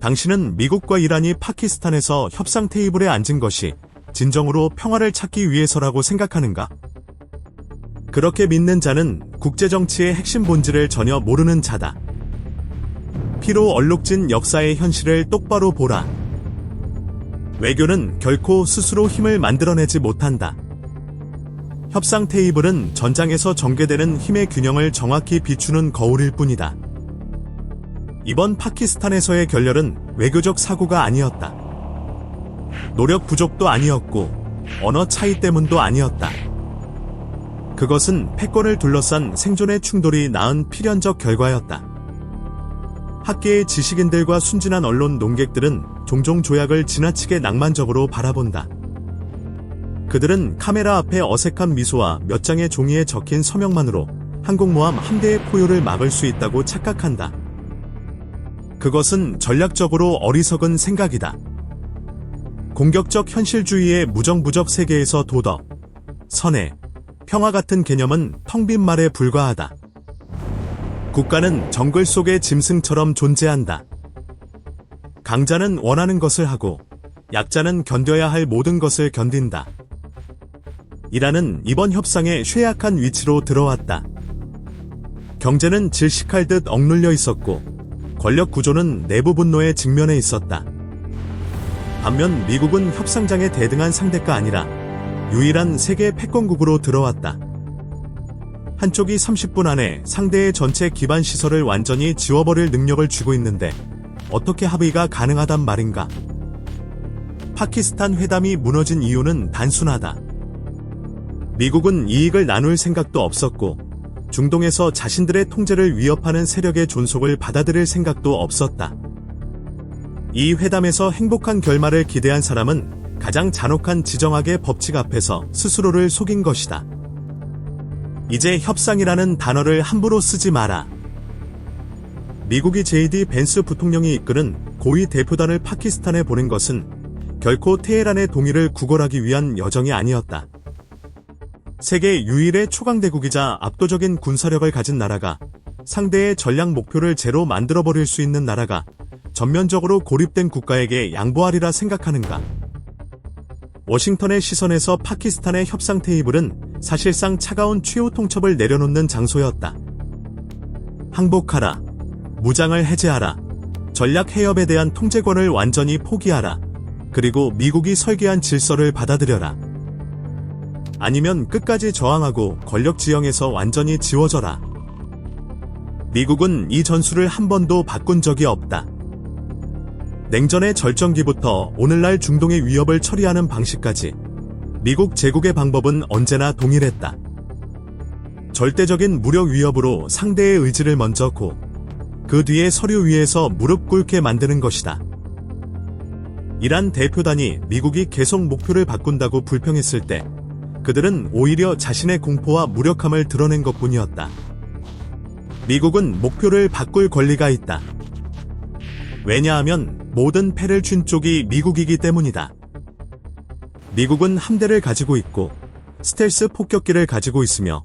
당신은 미국과 이란이 파키스탄에서 협상 테이블에 앉은 것이 진정으로 평화를 찾기 위해서라고 생각하는가? 그렇게 믿는 자는 국제정치의 핵심 본질을 전혀 모르는 자다. 피로 얼룩진 역사의 현실을 똑바로 보라. 외교는 결코 스스로 힘을 만들어내지 못한다. 협상 테이블은 전장에서 전개되는 힘의 균형을 정확히 비추는 거울일 뿐이다. 이번 파키스탄에서의 결렬은 외교적 사고가 아니었다. 노력 부족도 아니었고 언어 차이 때문도 아니었다. 그것은 패권을 둘러싼 생존의 충돌이 낳은 필연적 결과였다. 학계의 지식인들과 순진한 언론 논객들은 종종 조약을 지나치게 낭만적으로 바라본다. 그들은 카메라 앞에 어색한 미소와 몇 장의 종이에 적힌 서명만으로 항공모함 한 대의 포효를 막을 수 있다고 착각한다. 그것은 전략적으로 어리석은 생각이다. 공격적 현실주의의 무정부적 세계에서 도덕, 선해, 평화 같은 개념은 텅 빈 말에 불과하다. 국가는 정글 속의 짐승처럼 존재한다. 강자는 원하는 것을 하고 약자는 견뎌야 할 모든 것을 견딘다. 이란은 이번 협상에 쇠약한 위치로 들어왔다. 경제는 질식할 듯 억눌려 있었고 권력 구조는 내부 분노에 직면해 있었다. 반면 미국은 협상장에 대등한 상대가 아니라 유일한 세계 패권국으로 들어왔다. 한쪽이 30분 안에 상대의 전체 기반 시설을 완전히 지워버릴 능력을 쥐고 있는데 어떻게 합의가 가능하단 말인가? 파키스탄 회담이 무너진 이유는 단순하다. 미국은 이익을 나눌 생각도 없었고 중동에서 자신들의 통제를 위협하는 세력의 존속을 받아들일 생각도 없었다. 이 회담에서 행복한 결말을 기대한 사람은 가장 잔혹한 지정학의 법칙 앞에서 스스로를 속인 것이다. 이제 협상이라는 단어를 함부로 쓰지 마라. 미국이 JD 벤스 부통령이 이끄는 고위 대표단을 파키스탄에 보낸 것은 결코 테헤란의 동의를 구걸하기 위한 여정이 아니었다. 세계 유일의 초강대국이자 압도적인 군사력을 가진 나라가 상대의 전략 목표를 제로 만들어버릴 수 있는 나라가 전면적으로 고립된 국가에게 양보하리라 생각하는가? 워싱턴의 시선에서 파키스탄의 협상 테이블은 사실상 차가운 최후 통첩을 내려놓는 장소였다. 항복하라. 무장을 해제하라. 전략 해협에 대한 통제권을 완전히 포기하라. 그리고 미국이 설계한 질서를 받아들여라. 아니면 끝까지 저항하고 권력 지형에서 완전히 지워져라. 미국은 이 전술을 한 번도 바꾼 적이 없다. 냉전의 절정기부터 오늘날 중동의 위협을 처리하는 방식까지 미국 제국의 방법은 언제나 동일했다. 절대적인 무력 위협으로 상대의 의지를 먼저 그 뒤에 서류 위에서 무릎 꿇게 만드는 것이다. 이란 대표단이 미국이 계속 목표를 바꾼다고 불평했을 때 그들은 오히려 자신의 공포와 무력함을 드러낸 것뿐이었다. 미국은 목표를 바꿀 권리가 있다. 왜냐하면 모든 패를 쥔 쪽이 미국이기 때문이다. 미국은 함대를 가지고 있고 스텔스 폭격기를 가지고 있으며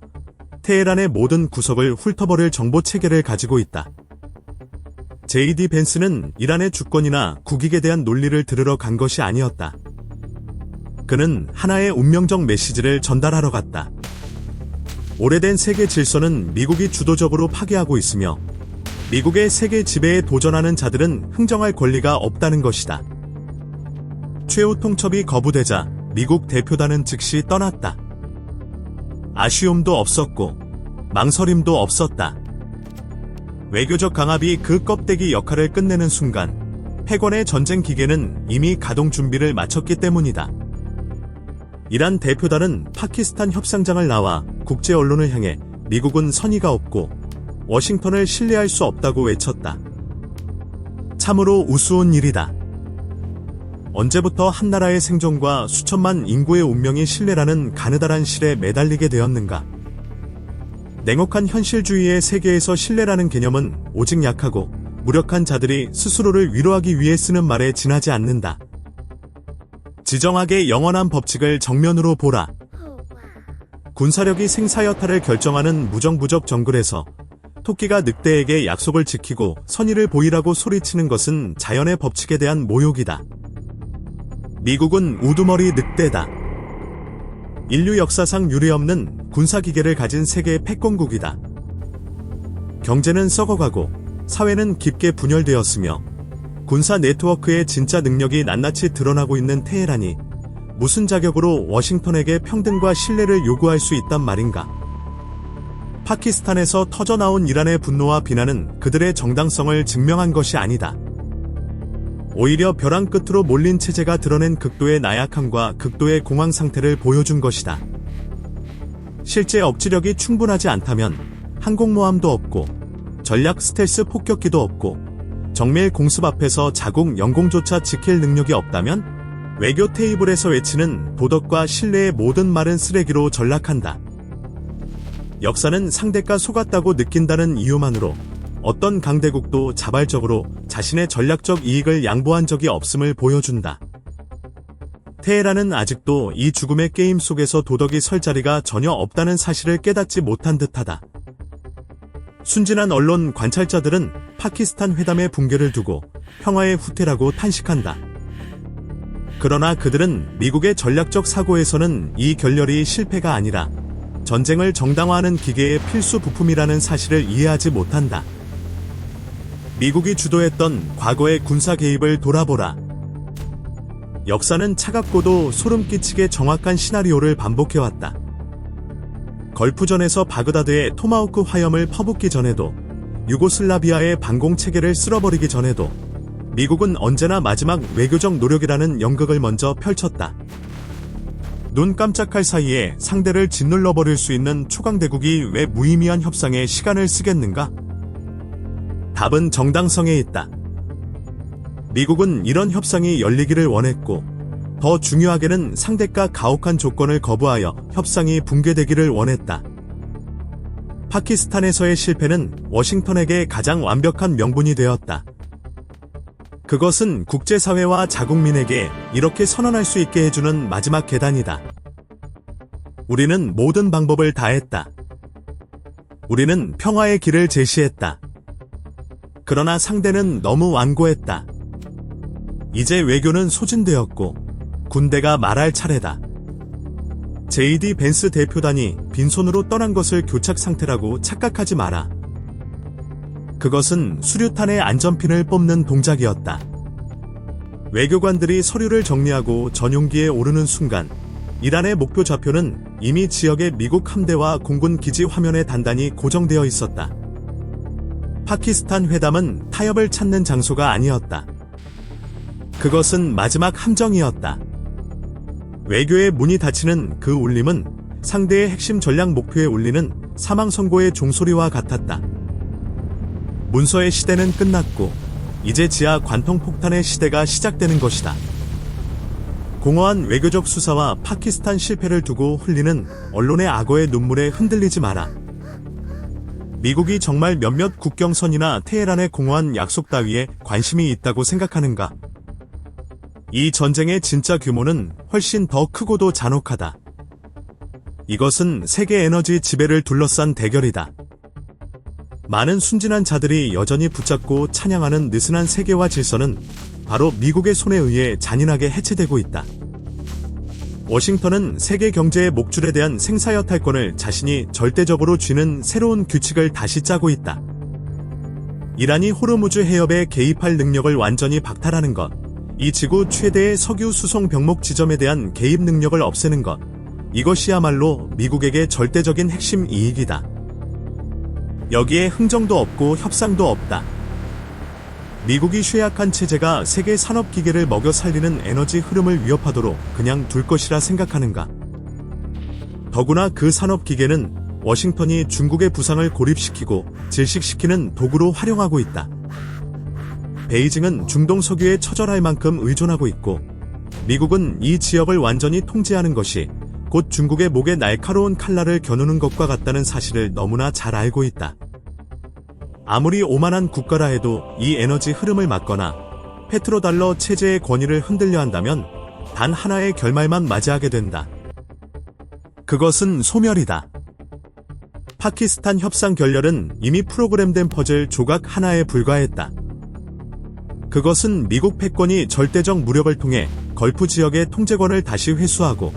테헤란의 모든 구석을 훑어버릴 정보 체계를 가지고 있다. JD 벤스는 이란의 주권이나 국익에 대한 논리를 들으러 간 것이 아니었다. 그는 하나의 운명적 메시지를 전달하러 갔다. 오래된 세계 질서는 미국이 주도적으로 파괴하고 있으며 미국의 세계 지배에 도전하는 자들은 흥정할 권리가 없다는 것이다. 최후 통첩이 거부되자 미국 대표단은 즉시 떠났다. 아쉬움도 없었고 망설임도 없었다. 외교적 강압이 그 껍데기 역할을 끝내는 순간 패권의 전쟁 기계는 이미 가동 준비를 마쳤기 때문이다. 이란 대표단은 파키스탄 협상장을 나와 국제 언론을 향해 미국은 선의가 없고 워싱턴을 신뢰할 수 없다고 외쳤다. 참으로 우스운 일이다. 언제부터 한 나라의 생존과 수천만 인구의 운명이 신뢰라는 가느다란 실에 매달리게 되었는가? 냉혹한 현실주의의 세계에서 신뢰라는 개념은 오직 약하고 무력한 자들이 스스로를 위로하기 위해 쓰는 말에 지나지 않는다. 지정학의 영원한 법칙을 정면으로 보라. 군사력이 생사여탈을 결정하는 무정부적 정글에서 토끼가 늑대에게 약속을 지키고 선의를 보이라고 소리치는 것은 자연의 법칙에 대한 모욕이다. 미국은 우두머리 늑대다. 인류 역사상 유례없는 군사기계를 가진 세계의 패권국이다. 경제는 썩어가고 사회는 깊게 분열되었으며 군사 네트워크의 진짜 능력이 낱낱이 드러나고 있는 테헤란이 무슨 자격으로 워싱턴에게 평등과 신뢰를 요구할 수 있단 말인가? 파키스탄에서 터져나온 이란의 분노와 비난은 그들의 정당성을 증명한 것이 아니다. 오히려 벼랑 끝으로 몰린 체제가 드러낸 극도의 나약함과 극도의 공황 상태를 보여준 것이다. 실제 억지력이 충분하지 않다면 항공모함도 없고 전략 스텔스 폭격기도 없고 정밀 공습 앞에서 자국 영공조차 지킬 능력이 없다면 외교 테이블에서 외치는 도덕과 신뢰의 모든 말은 쓰레기로 전락한다. 역사는 상대가 속았다고 느낀다는 이유만으로 어떤 강대국도 자발적으로 자신의 전략적 이익을 양보한 적이 없음을 보여준다. 테헤란은 아직도 이 죽음의 게임 속에서 도덕이 설 자리가 전혀 없다는 사실을 깨닫지 못한 듯하다. 순진한 언론 관찰자들은 파키스탄 회담의 붕괴를 두고 평화의 후퇴라고 탄식한다. 그러나 그들은 미국의 전략적 사고에서는 이 결렬이 실패가 아니라 전쟁을 정당화하는 기계의 필수 부품이라는 사실을 이해하지 못한다. 미국이 주도했던 과거의 군사 개입을 돌아보라. 역사는 차갑고도 소름 끼치게 정확한 시나리오를 반복해왔다. 걸프전에서 바그다드의 토마호크 화염을 퍼붓기 전에도, 유고슬라비아의 반공체계를 쓸어버리기 전에도 미국은 언제나 마지막 외교적 노력이라는 연극을 먼저 펼쳤다. 눈 깜짝할 사이에 상대를 짓눌러버릴 수 있는 초강대국이 왜 무의미한 협상에 시간을 쓰겠는가? 답은 정당성에 있다. 미국은 이런 협상이 열리기를 원했고, 더 중요하게는 상대가 가혹한 조건을 거부하여 협상이 붕괴되기를 원했다. 파키스탄에서의 실패는 워싱턴에게 가장 완벽한 명분이 되었다. 그것은 국제사회와 자국민에게 이렇게 선언할 수 있게 해주는 마지막 계단이다. 우리는 모든 방법을 다했다. 우리는 평화의 길을 제시했다. 그러나 상대는 너무 완고했다. 이제 외교는 소진되었고 군대가 말할 차례다. JD 벤스 대표단이 빈손으로 떠난 것을 교착 상태라고 착각하지 마라. 그것은 수류탄의 안전핀을 뽑는 동작이었다. 외교관들이 서류를 정리하고 전용기에 오르는 순간 이란의 목표 좌표는 이미 지역의 미국 함대와 공군 기지 화면에 단단히 고정되어 있었다. 파키스탄 회담은 타협을 찾는 장소가 아니었다. 그것은 마지막 함정이었다. 외교의 문이 닫히는 그 울림은 상대의 핵심 전략 목표에 울리는 사망 선고의 종소리와 같았다. 문서의 시대는 끝났고 이제 지하 관통 폭탄의 시대가 시작되는 것이다. 공허한 외교적 수사와 파키스탄 실패를 두고 흘리는 언론의 악어의 눈물에 흔들리지 마라. 미국이 정말 몇몇 국경선이나 테헤란의 공허한 약속 따위에 관심이 있다고 생각하는가? 이 전쟁의 진짜 규모는 훨씬 더 크고도 잔혹하다. 이것은 세계 에너지 지배를 둘러싼 대결이다. 많은 순진한 자들이 여전히 붙잡고 찬양하는 느슨한 세계화 질서는 바로 미국의 손에 의해 잔인하게 해체되고 있다. 워싱턴은 세계 경제의 목줄에 대한 생사여탈권을 자신이 절대적으로 쥐는 새로운 규칙을 다시 짜고 있다. 이란이 호르무즈 해협에 개입할 능력을 완전히 박탈하는 것, 이 지구 최대의 석유 수송 병목 지점에 대한 개입 능력을 없애는 것, 이것이야말로 미국에게 절대적인 핵심 이익이다. 여기에 흥정도 없고 협상도 없다. 미국이 쇠약한 체제가 세계 산업기계를 먹여 살리는 에너지 흐름을 위협하도록 그냥 둘 것이라 생각하는가? 더구나 그 산업기계는 워싱턴이 중국의 부상을 고립시키고 질식시키는 도구로 활용하고 있다. 베이징은 중동 석유에 처절할 만큼 의존하고 있고 미국은 이 지역을 완전히 통제하는 것이 곧 중국의 목에 날카로운 칼날을 겨누는 것과 같다는 사실을 너무나 잘 알고 있다. 아무리 오만한 국가라 해도 이 에너지 흐름을 막거나 페트로달러 체제의 권위를 흔들려 한다면 단 하나의 결말만 맞이하게 된다. 그것은 소멸이다. 파키스탄 협상 결렬은 이미 프로그램된 퍼즐 조각 하나에 불과했다. 그것은 미국 패권이 절대적 무력을 통해 걸프 지역의 통제권을 다시 회수하고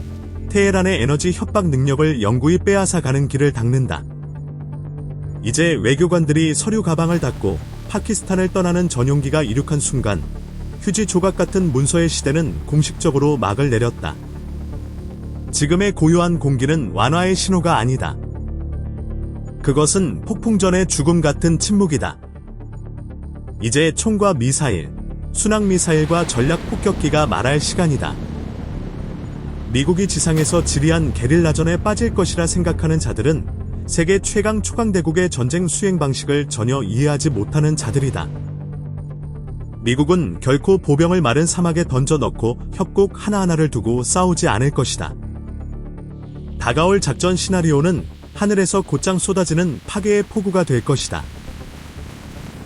테헤란의 에너지 협박 능력을 영구히 빼앗아 가는 길을 닦는다. 이제 외교관들이 서류 가방을 닫고 파키스탄을 떠나는 전용기가 이륙한 순간 휴지 조각 같은 문서의 시대는 공식적으로 막을 내렸다. 지금의 고요한 공기는 완화의 신호가 아니다. 그것은 폭풍전의 죽음 같은 침묵이다. 이제 총과 미사일, 순항미사일과 전략폭격기가 말할 시간이다. 미국이 지상에서 지리한 게릴라전에 빠질 것이라 생각하는 자들은 세계 최강 초강대국의 전쟁 수행 방식을 전혀 이해하지 못하는 자들이다. 미국은 결코 보병을 마른 사막에 던져 넣고 협곡 하나하나를 두고 싸우지 않을 것이다. 다가올 작전 시나리오는 하늘에서 곧장 쏟아지는 파괴의 폭우가 될 것이다.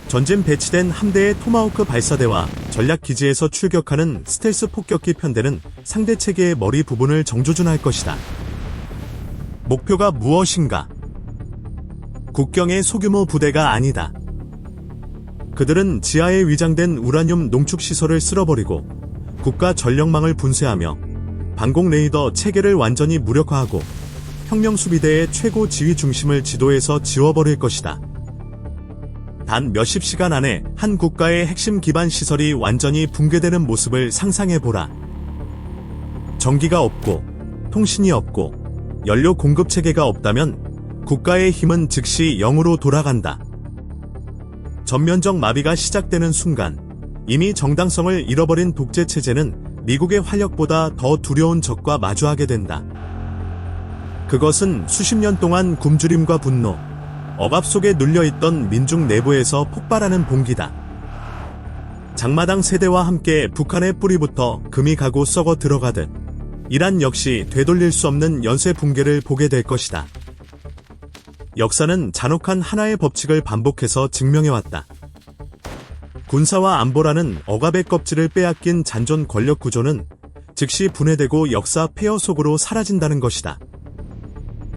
전진 배치된 함대의 토마호크 발사대와 전략기지에서 출격하는 스텔스 폭격기 편대는 상대 체계의 머리 부분을 정조준할 것이다. 목표가 무엇인가? 국경의 소규모 부대가 아니다. 그들은 지하에 위장된 우라늄 농축시설을 쓸어버리고 국가 전력망을 분쇄하며 방공 레이더 체계를 완전히 무력화하고 혁명수비대의 최고 지휘 중심을 지도에서 지워버릴 것이다. 단 몇십 시간 안에 한 국가의 핵심 기반 시설이 완전히 붕괴되는 모습을 상상해보라. 전기가 없고 통신이 없고 연료 공급 체계가 없다면 국가의 힘은 즉시 0으로 돌아간다. 전면적 마비가 시작되는 순간 이미 정당성을 잃어버린 독재체제는 미국의 활력보다 더 두려운 적과 마주하게 된다. 그것은 수십 년 동안 굶주림과 분노, 억압 속에 눌려있던 민중 내부에서 폭발하는 봉기다. 장마당 세대와 함께 북한의 뿌리부터 금이 가고 썩어 들어가듯 이란 역시 되돌릴 수 없는 연쇄 붕괴를 보게 될 것이다. 역사는 잔혹한 하나의 법칙을 반복해서 증명해왔다. 군사와 안보라는 억압의 껍질을 빼앗긴 잔존 권력 구조는 즉시 분해되고 역사 폐허 속으로 사라진다는 것이다.